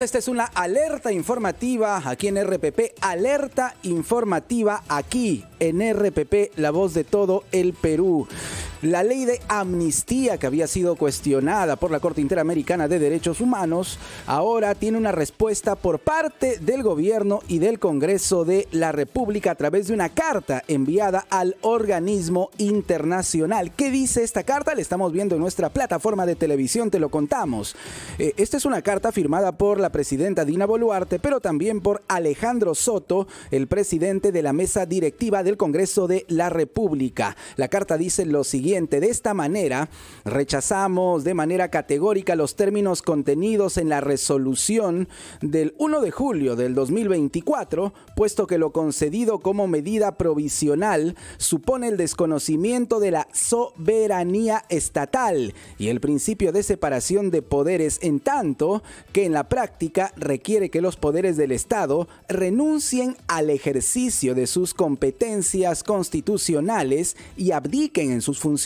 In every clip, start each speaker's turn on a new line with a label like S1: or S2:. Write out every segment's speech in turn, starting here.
S1: Esta es una alerta informativa aquí en RPP, alerta informativa aquí en RPP, la voz de todo el Perú. La ley de amnistía que había sido cuestionada por la Corte Interamericana de Derechos Humanos ahora tiene una respuesta por parte del gobierno y del Congreso de la República a través de una carta enviada al organismo internacional. ¿Qué dice esta carta? La estamos viendo en nuestra plataforma de televisión, te lo contamos. Esta es una carta firmada por la presidenta Dina Boluarte, pero también por Alejandro Soto, el presidente de la mesa directiva del Congreso de la República. La carta dice lo siguiente: de esta manera, rechazamos de manera categórica los términos contenidos en la resolución del 1 de julio del 2024, puesto que lo concedido como medida provisional supone el desconocimiento de la soberanía estatal y el principio de separación de poderes, en tanto que en la práctica requiere que los poderes del Estado renuncien al ejercicio de sus competencias constitucionales y abdiquen en sus funciones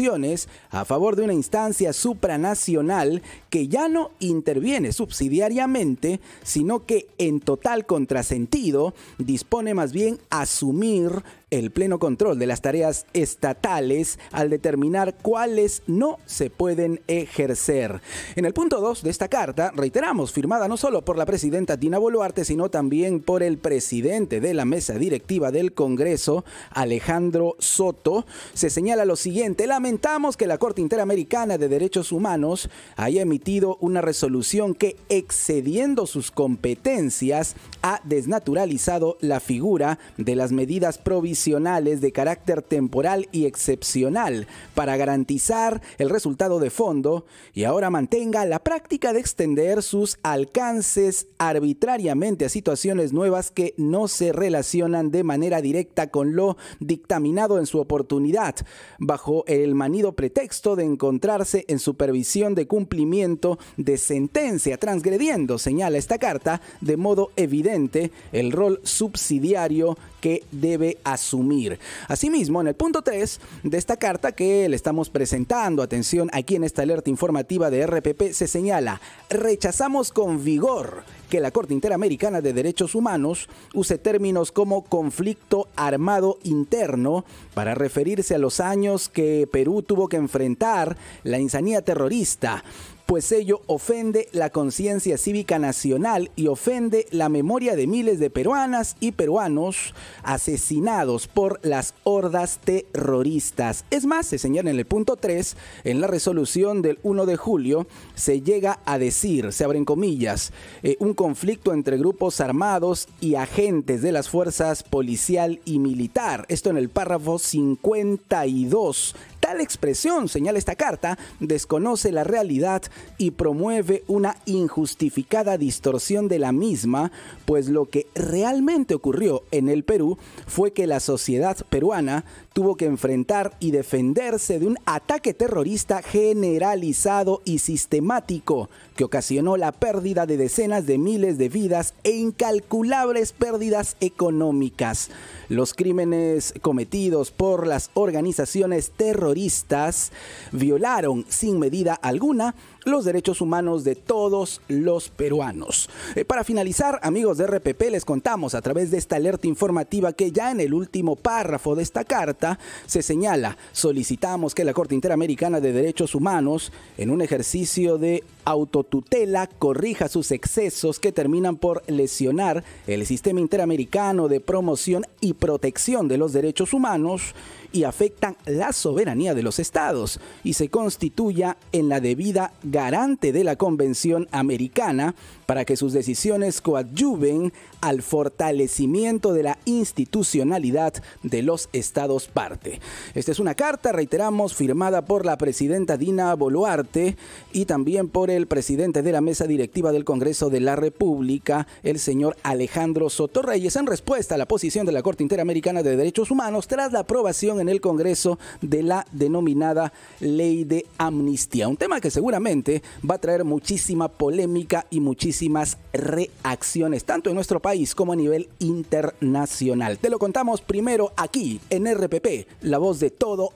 S1: a favor de una instancia supranacional que ya no interviene subsidiariamente, sino que en total contrasentido dispone más bien asumir el pleno control de las tareas estatales al determinar cuáles no se pueden ejercer. En el punto 2 de esta carta, reiteramos, firmada no solo por la presidenta Dina Boluarte, sino también por el presidente de la mesa directiva del Congreso, Alejandro Soto, se señala lo siguiente: lamentamos que la Corte Interamericana de Derechos Humanos haya emitido una resolución que, excediendo sus competencias, ha desnaturalizado la figura de las medidas provisionales de carácter temporal y excepcional para garantizar el resultado de fondo y ahora mantenga la práctica de extender sus alcances arbitrariamente a situaciones nuevas que no se relacionan de manera directa con lo dictaminado en su oportunidad, bajo el manido pretexto de encontrarse en supervisión de cumplimiento de sentencia, transgrediendo, señala esta carta, de modo evidente el rol subsidiario que debe asumir. Asimismo, en el punto 3 de esta carta que le estamos presentando, atención, aquí en esta alerta informativa de RPP, se señala: rechazamos con vigor que la Corte Interamericana de Derechos Humanos use términos como conflicto armado interno para referirse a los años que Perú tuvo que enfrentar la insanía terrorista, pues ello ofende la conciencia cívica nacional y ofende la memoria de miles de peruanas y peruanos asesinados por las hordas terroristas. Es más, se señala en el punto 3, en la resolución del 1 de julio, se llega a decir, se abren comillas, un conflicto entre grupos armados y agentes de las fuerzas policial y militar. Esto en el párrafo 52. Tal expresión, señala esta carta, desconoce la realidad y promueve una injustificada distorsión de la misma, pues lo que realmente ocurrió en el Perú fue que la sociedad peruana tuvo que enfrentar y defenderse de un ataque terrorista generalizado y sistemático que ocasionó la pérdida de decenas de miles de vidas e incalculables pérdidas económicas. Los crímenes cometidos por las organizaciones terroristas violaron sin medida alguna los derechos humanos de todos los peruanos. Para finalizar, amigos de RPP, les contamos a través de esta alerta informativa que ya en el último párrafo de esta carta se señala: solicitamos que la Corte Interamericana de Derechos Humanos, en un ejercicio de autotutela, corrija sus excesos que terminan por lesionar el sistema interamericano de promoción y protección de los derechos humanos y afectan la soberanía de los estados, y se constituya en la debida garante de la Convención Americana para que sus decisiones coadyuven al fortalecimiento de la institucionalidad de los estados parte. Esta es una carta, reiteramos, firmada por la presidenta Dina Boluarte y también por el presidente de la mesa directiva del Congreso de la República, el señor Alejandro Soto Reyes, en respuesta a la posición de la Corte Interamericana de Derechos Humanos tras la aprobación en el Congreso de la denominada Ley de Amnistía. Un tema que seguramente va a traer muchísima polémica y muchísimas reacciones, tanto en nuestro país como a nivel internacional. Te lo contamos primero aquí en RPP, la voz de todo